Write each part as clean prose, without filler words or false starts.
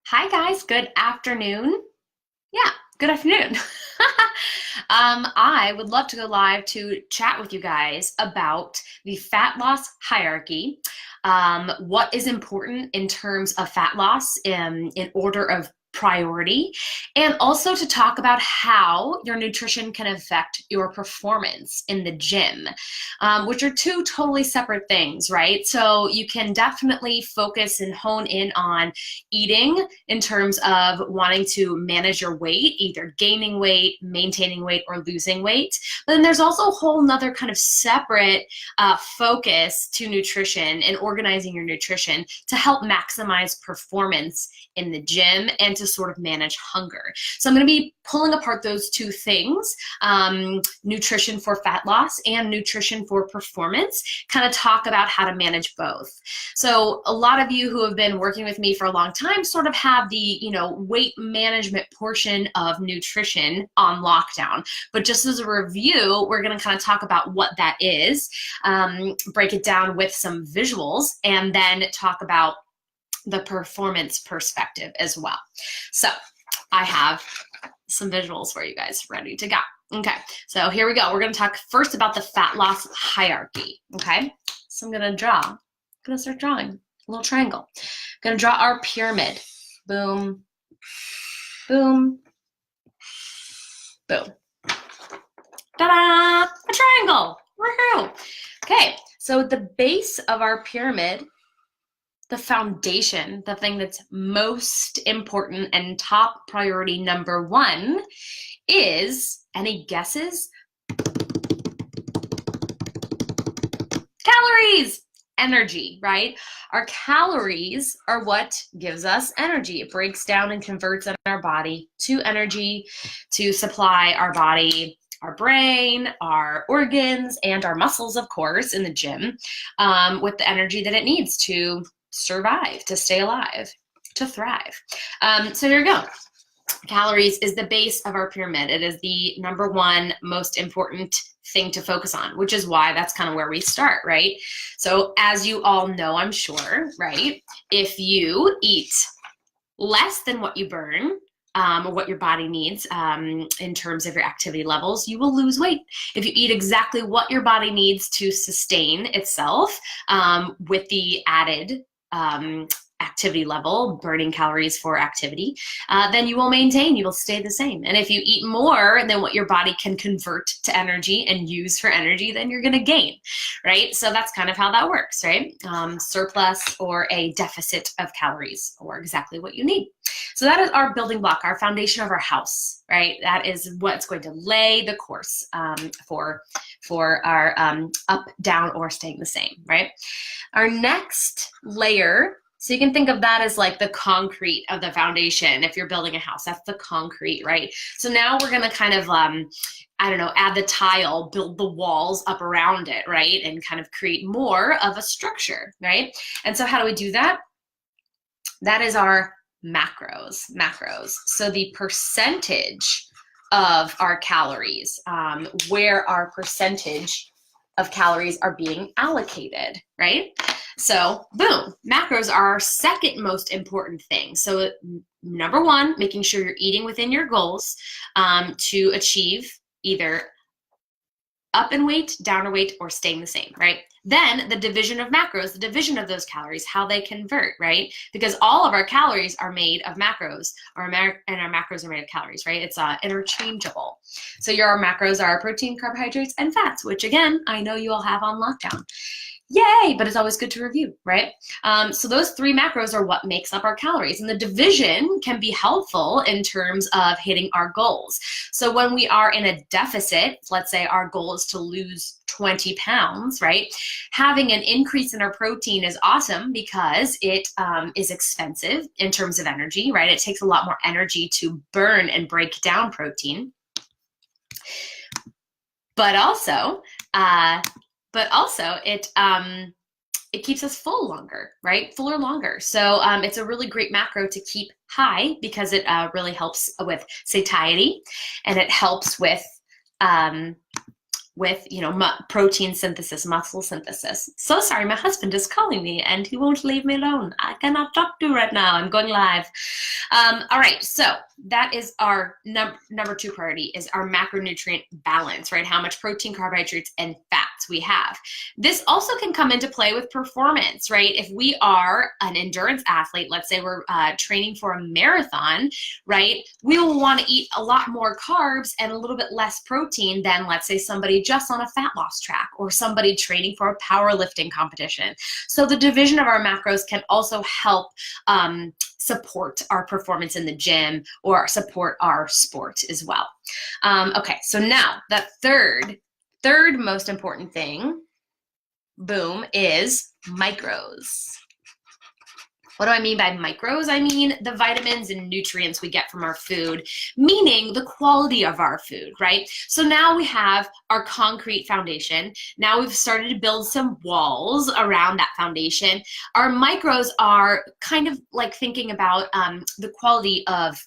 Hi guys, good afternoon. Yeah, good afternoon. I would love to go live to chat with you guys about the fat loss hierarchy. What is important in terms of fat loss in order of priority, and also to talk about how your nutrition can affect your performance in the gym, which are two totally separate things, right? So you can definitely focus and hone in on eating in terms of wanting to manage your weight, either gaining weight, maintaining weight, or losing weight. But then there's also a whole nother kind of separate focus to nutrition and organizing your nutrition to help maximize performance in the gym and to sort of manage hunger. So I'm going to be pulling apart those two things, nutrition for fat loss and nutrition for performance, kind of talk about how to manage both. So a lot of you who have been working with me for a long time sort of have the, weight management portion of nutrition on lockdown. But just as a review, we're going to kind of talk about what that is, break it down with some visuals, and then talk about the performance perspective as well. So I have some visuals for you guys ready to go. Okay, so here we go. We're going to talk first about the fat loss hierarchy. Okay, so I'm going to start drawing a little triangle. I'm going to draw our pyramid. Boom, boom, boom. Ta-da! A triangle. Woohoo! Okay, so at the base of our pyramid, the foundation, the thing that's most important and top priority number one is, any guesses? Calories! Energy, right? Our calories are what gives us energy. It breaks down and converts in our body to energy to supply our body, our brain, our organs, and our muscles, of course, in the gym, with the energy that it needs to survive, to stay alive, to thrive. So here we go. Calories is the base of our pyramid. It is the number one most important thing to focus on, which is why that's kind of where we start, right? So as you all know, I'm sure, right? If you eat less than what you burn, or what your body needs in terms of your activity levels, you will lose weight. If you eat exactly what your body needs to sustain itself with the added activity level, burning calories for activity, then you will maintain, you will stay the same. And if you eat more than what your body can convert to energy and use for energy, then you're gonna gain, right? So that's kind of how that works, right? Surplus or a deficit of calories, or exactly what you need. So that is our building block, our foundation of our house, right? That is what's going to lay the course for our up, down, or staying the same, right? Our next layer, so you can think of that as like the concrete of the foundation. If you're building a house, that's the concrete, right? So now we're gonna kind of, add the tile, build the walls up around it, right? And kind of create more of a structure, right? And so how do we do that? That is our macros. So the percentage of our calories, where our percentage of calories are being allocated, right? So boom, macros are our second most important thing. So number one, making sure you're eating within your goals to achieve either up in weight, down in weight, or staying the same, right? Then the division of macros, the division of those calories, how they convert, right? Because all of our calories are made of macros, and our macros are made of calories, right? It's interchangeable. So your macros are protein, carbohydrates, and fats, which again, I know you all have on lockdown. Yay, but it's always good to review, right? So those three macros are what makes up our calories, and the division can be helpful in terms of hitting our goals. So when we are in a deficit, let's say our goal is to lose 20 pounds, right? Having an increase in our protein is awesome because it is expensive in terms of energy, right? It takes a lot more energy to burn and break down protein. But also it keeps us full longer, right? Fuller longer. So it's a really great macro to keep high because it really helps with satiety, and it helps with protein synthesis, muscle synthesis. So sorry, my husband is calling me and he won't leave me alone. I cannot talk to you right now. I'm going live. All right, so that is our number 2 priority, is our macronutrient balance, right? How much protein, carbohydrates, and fats we have. This also can come into play with performance, right? If we are an endurance athlete, let's say we're training for a marathon, right? We will want to eat a lot more carbs and a little bit less protein than, let's say, somebody just on a fat loss track or somebody training for a powerlifting competition. So the division of our macros can also help support our performance in the gym or support our sport as well. Okay, so now the third most important thing, boom, is micros. What do I mean by micros? I mean the vitamins and nutrients we get from our food, meaning the quality of our food, right? So now we have our concrete foundation. Now we've started to build some walls around that foundation. Our micros are kind of like thinking about the quality of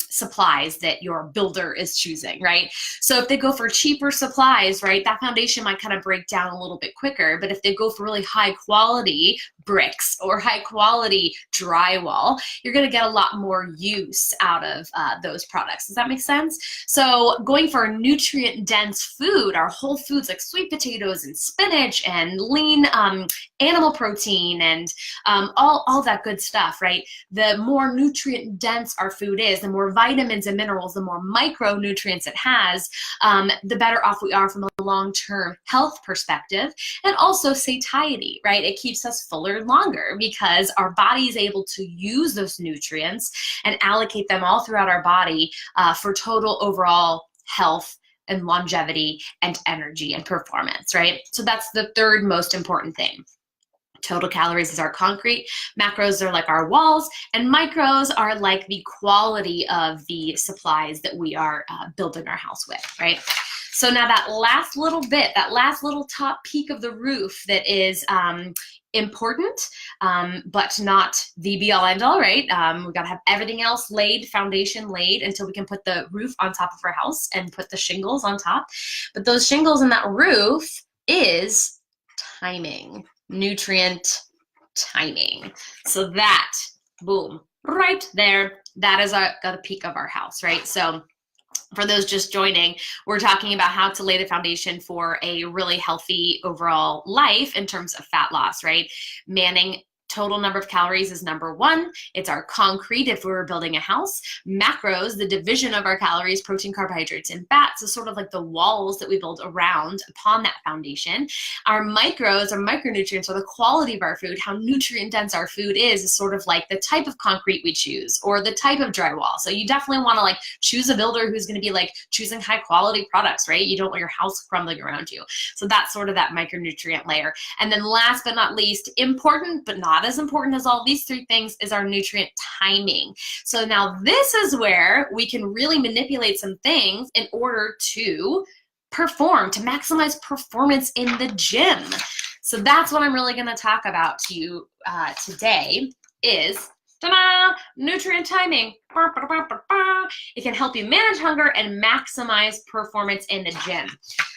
supplies that your builder is choosing, right? So if they go for cheaper supplies, right, that foundation might kind of break down a little bit quicker. But if they go for really high quality bricks or high quality drywall, you're going to get a lot more use out of those products. Does that make sense? So going for a nutrient dense food, our whole foods like sweet potatoes and spinach and lean animal protein and all that good stuff, right? The more nutrient dense our food is, the more vitamins and minerals, the more micronutrients it has, the better off we are from a long-term health perspective, and also satiety, right? It keeps us fuller longer because our body is able to use those nutrients and allocate them all throughout our body for total overall health and longevity and energy and performance, right? So that's the third most important thing. Total calories is our concrete, macros are like our walls, and micros are like the quality of the supplies that we are building our house with, right? So now that last little bit, that last little top peak of the roof that is important, but not the be all end all, right? We've got to have everything else laid, foundation laid, until we can put the roof on top of our house and put the shingles on top. But those shingles and that roof is timing. Nutrient timing. So that, boom, right there, that is the peak of our house, right? So for those just joining, we're talking about how to lay the foundation for a really healthy overall life in terms of fat loss, right? Manning total number of calories is number 1. It's our concrete if we were building a house. Macros, the division of our calories, protein, carbohydrates, and fats, is sort of like the walls that we build around upon that foundation. Our micros, or micronutrients, are the quality of our food. How nutrient dense our food is sort of like the type of concrete we choose or the type of drywall. So you definitely want to like choose a builder who's going to be like choosing high quality products, right? You don't want your house crumbling around you. So that's sort of that micronutrient layer. And then last but not least, important but not as important as all these 3 things, is our nutrient timing. So now this is where we can really manipulate some things in order to perform, to maximize performance in the gym. So that's what I'm really going to talk about to you today is ta-da, nutrient timing. It can help you manage hunger and maximize performance in the gym.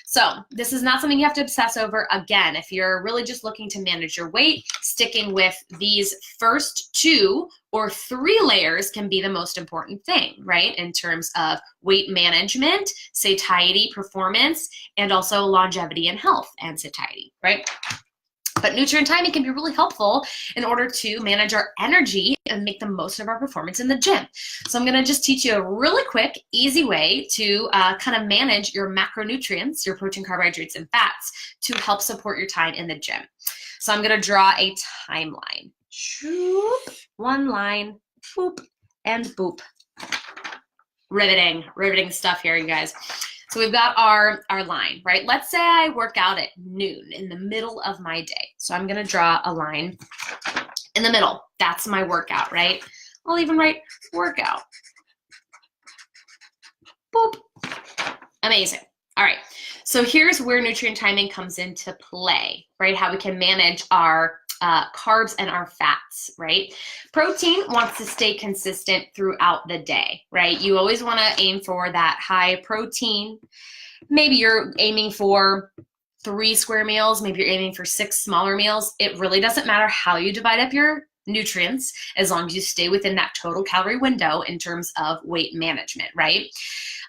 So this is not something you have to obsess over. Again, if you're really just looking to manage your weight, sticking with these first 2 or 3 layers can be the most important thing, right? In terms of weight management, satiety, performance, and also longevity and health and satiety, right? But nutrient timing can be really helpful in order to manage our energy and make the most of our performance in the gym. So I'm going to just teach you a really quick, easy way to kind of manage your macronutrients, your protein, carbohydrates, and fats to help support your time in the gym. So I'm going to draw a timeline. Shoop, 1 line, boop, and boop. Riveting stuff here, you guys. So we've got our line, right? Let's say I work out at noon in the middle of my day. So I'm going to draw a line in the middle. That's my workout, right? I'll even write workout. Boop. Amazing. All right. So here's where nutrient timing comes into play, right? How we can manage our carbs and our fats, right? Protein wants to stay consistent throughout the day, right? You always want to aim for that high protein. Maybe you're aiming for 3 square meals. Maybe you're aiming for 6 smaller meals. It really doesn't matter how you divide up your nutrients as long as you stay within that total calorie window in terms of weight management, right?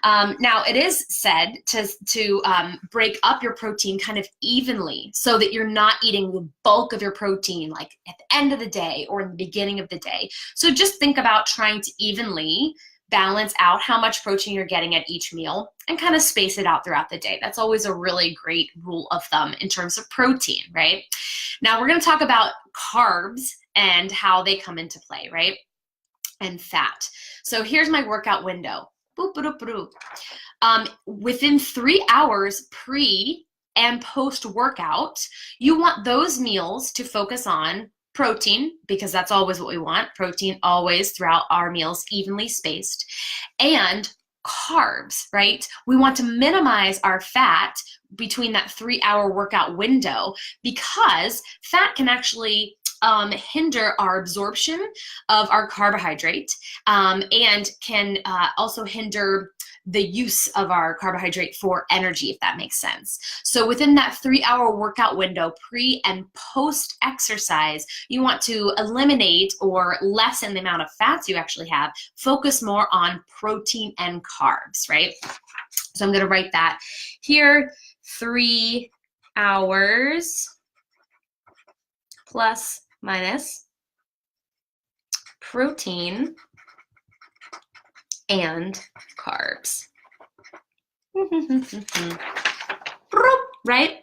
Now, it is said to break up your protein kind of evenly so that you're not eating the bulk of your protein like at the end of the day or in the beginning of the day. So just think about trying to evenly balance out how much protein you're getting at each meal and kind of space it out throughout the day. That's always a really great rule of thumb in terms of protein, right? Now we're going to talk about carbs and how they come into play, right? And fat. So here's my workout window. Boop, boop, boop, boop. Within 3 hours pre and post workout, you want those meals to focus on protein, because that's always what we want. Protein always throughout our meals, evenly spaced, and carbs, right? We want to minimize our fat between that 3-hour workout window, because fat can actually hinder our absorption of our carbohydrate, and can also hinder the use of our carbohydrate for energy, if that makes sense. So within that 3-hour workout window, pre and post exercise, you want to eliminate or lessen the amount of fats you actually have, focus more on protein and carbs, right? So I'm going to write that here, 3 hours plus minus protein and carbs. Right?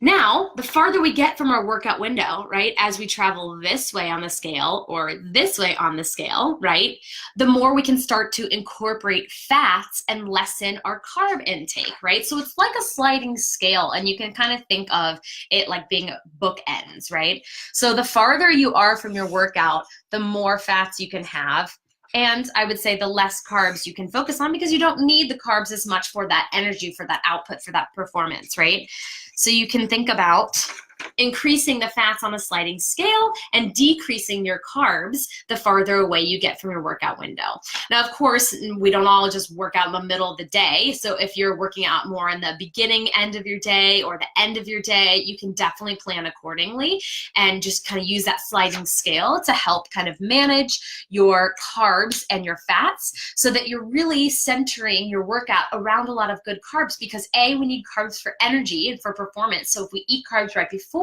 Now, the farther we get from our workout window, right, as we travel this way on the scale or this way on the scale, right, the more we can start to incorporate fats and lessen our carb intake, right? So it's like a sliding scale, and you can kind of think of it like being bookends, right? So the farther you are from your workout, the more fats you can have. And I would say the less carbs you can focus on, because you don't need the carbs as much for that energy, for that output, for that performance, right? So you can think about increasing the fats on a sliding scale and decreasing your carbs the farther away you get from your workout window. Now, of course, we don't all just work out in the middle of the day. So if you're working out more in the beginning end of your day or the end of your day, you can definitely plan accordingly and just kind of use that sliding scale to help kind of manage your carbs and your fats so that you're really centering your workout around a lot of good carbs, because A, we need carbs for energy and for performance. So if we eat carbs right before,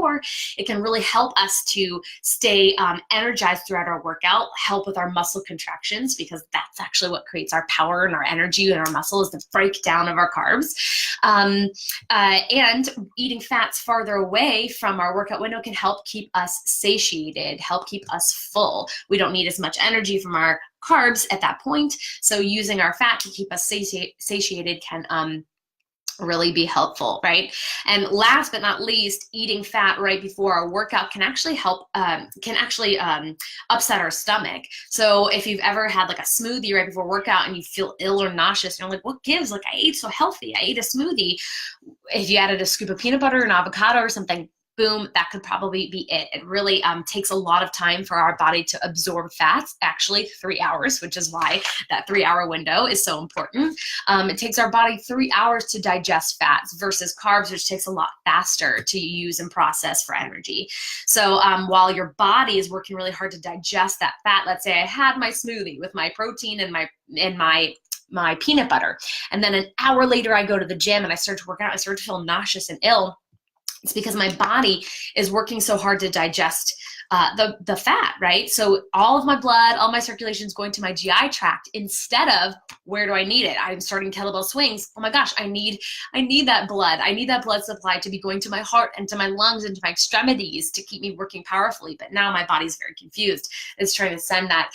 it can really help us to stay energized throughout our workout, help with our muscle contractions, because that's actually what creates our power and our energy and our muscle, is the breakdown of our carbs. And eating fats farther away from our workout window can help keep us satiated, help keep us full. We don't need as much energy from our carbs at that point. So using our fat to keep us satiated can really be helpful, right? And last but not least, eating fat right before our workout can actually help, upset our stomach. So if you've ever had like a smoothie right before workout and you feel ill or nauseous, you're like, what gives? Like, I ate so healthy. I ate a smoothie. If you added a scoop of peanut butter and avocado or something, boom, that could probably be it. It really takes a lot of time for our body to absorb fats, actually 3 hours, which is why that 3-hour window is so important. It takes our body 3 hours to digest fats versus carbs, which takes a lot faster to use and process for energy. So while your body is working really hard to digest that fat, let's say I had my smoothie with my protein and my peanut butter, and then an hour later I go to the gym and I start to work out, I start to feel nauseous and ill. It's because my body is working so hard to digest the fat, right? So all of my blood, all my circulation is going to my GI tract instead of where do I need it? I'm starting kettlebell swings. Oh my gosh, I need that blood. I need that blood supply to be going to my heart and to my lungs and to my extremities to keep me working powerfully. But now my body's very confused. It's trying to send that,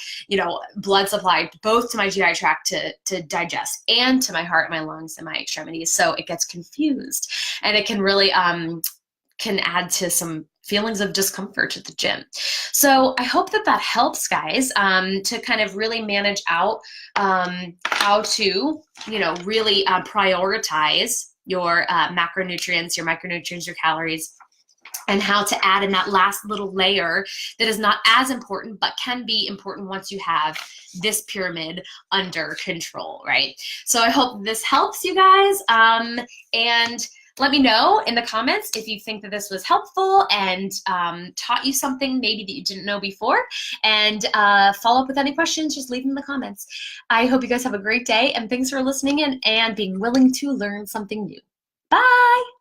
blood supply both to my GI tract to digest and to my heart, my lungs, and my extremities. So it gets confused, and it can really can add to some feelings of discomfort at the gym. So I hope that helps, guys, to kind of really manage out how to, really prioritize your macronutrients, your micronutrients, your calories, and how to add in that last little layer that is not as important, but can be important once you have this pyramid under control, right? So I hope this helps you guys. And Let me know in the comments if you think that this was helpful and taught you something maybe that you didn't know before. And follow up with any questions, just leave them in the comments. I hope you guys have a great day, and thanks for listening in and being willing to learn something new. Bye!